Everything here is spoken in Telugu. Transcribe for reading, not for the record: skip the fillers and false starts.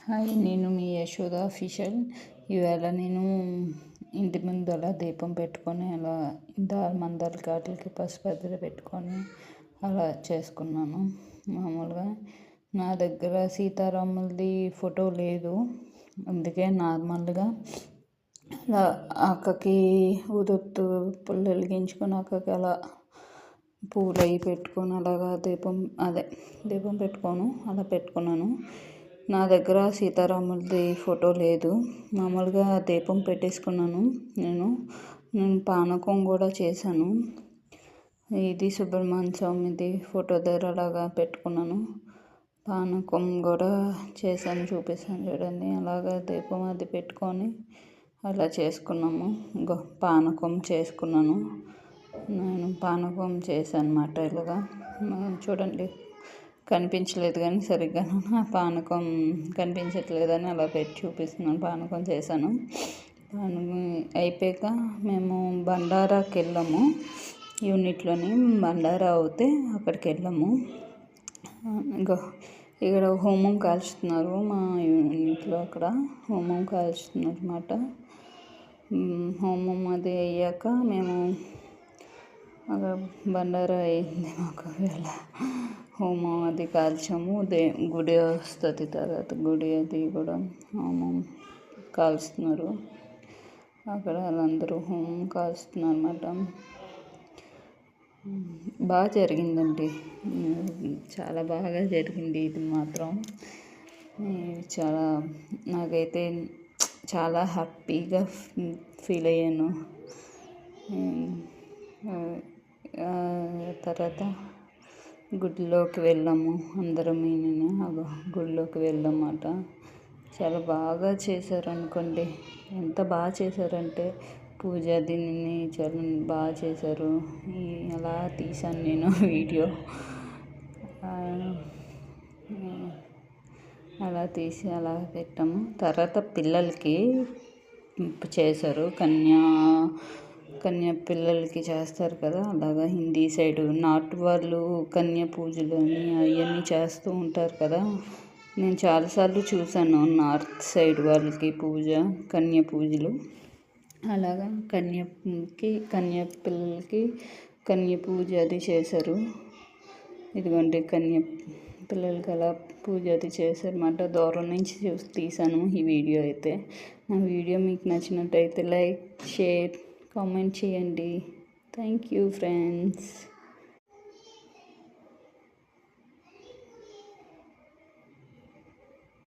హాయ్, నేను మీ యశోద అఫీషియల్. ఇవాళ నేను ఇంటి ముందు అలా దీపం పెట్టుకొని అలా మందరికి వాటికి పసుపత్రి పెట్టుకొని అలా చేసుకున్నాను. మామూలుగా నా దగ్గర సీతారాములది ఫోటో లేదు, అందుకే నార్మల్గా అలా అక్కకి ఊదొత్తు పుల్ల వెలిగించుకొని అక్కకి అలా పూలు అవి పెట్టుకొని అలాగా దీపం పెట్టుకోను అలా పెట్టుకున్నాను. నా దగ్గర సీతారాములది ఫోటో లేదు, మామూలుగా దీపం పెట్టేసుకున్నాను. నేను పానకం కూడా చేశాను. ఇది సుబ్రహ్మణ్య స్వామిది ఫోటో దగ్గర అలాగా పెట్టుకున్నాను. పానకం కూడా చేశాను, చూపిస్తాను చూడండి. అలాగా దీపం అది పెట్టుకొని అలా చేసుకున్నాము. పానకం చేసుకున్నాను. నేను పానకం చేశాను అన్నమాట. ఇలాగా చూడండి, కనిపించలేదు కానీ సరిగ్గా పానకం కనిపించట్లేదని అలా పెట్టి చూపిస్తున్నాను. పానకం చేశాను. అయిపోయాక మేము బండారాకి వెళ్ళాము. యూనిట్లోని బండారా అవుతే అక్కడికి వెళ్ళాము. ఇక్కడ హోమం కాల్చుతున్నారు మా యూనిట్లో. అక్కడ హోమం కాల్చుతున్నారు అన్నమాట. హోమం అది అయ్యాక మేము అక్కడ బండారా అయింది మాకు. వేళ హోమం అది కాల్చాము. గుడి వస్తుంది తర్వాత గుడి అది కూడా హోమం కాల్స్తున్నారు. అక్కడ వాళ్ళందరూ హోమం కాల్స్తున్నారు అన్నమాట. బాగా జరిగిందండి, చాలా బాగా జరిగింది. ఇది మాత్రం నాకైతే చాలా హ్యాపీగా ఫీల్ అయ్యాను. తర్వాత గుడిలోకి వెళ్ళాము అందరం. గుడిలోకి వెళ్ళామన్నమాట. చాలా బాగా చేశారు అనుకోండి. ఎంత బాగా చేశారంటే పూజ దీనిని చాలా బాగా చేశారు. అలా తీశాను నేను వీడియో. అలా తీసి అలా పెట్టాము. తర్వాత పిల్లలకి చేశారు, కన్య పిల్లలకి చేస్తారు కదా, అలాగా హిందీ సైడు నార్త్ వాళ్ళు కన్య పూజలు అని అవన్నీ చేస్తూ ఉంటారు కదా. నేను చాలాసార్లు చూశాను నార్త్ సైడ్ వాళ్ళకి కన్య పూజలు. అలాగా కన్య పిల్లలకి కన్య పూజ అది చేశారు. ఇదిగోండి, కన్య పిల్లలకి అలా పూజ అది చేశారన్నమాట. దూరం నుంచి తీశాను ఈ వీడియో అయితే. నా వీడియో మీకు నచ్చినట్టయితే లైక్, షేర్, కామెంట్ చేయండి. Thank you friends.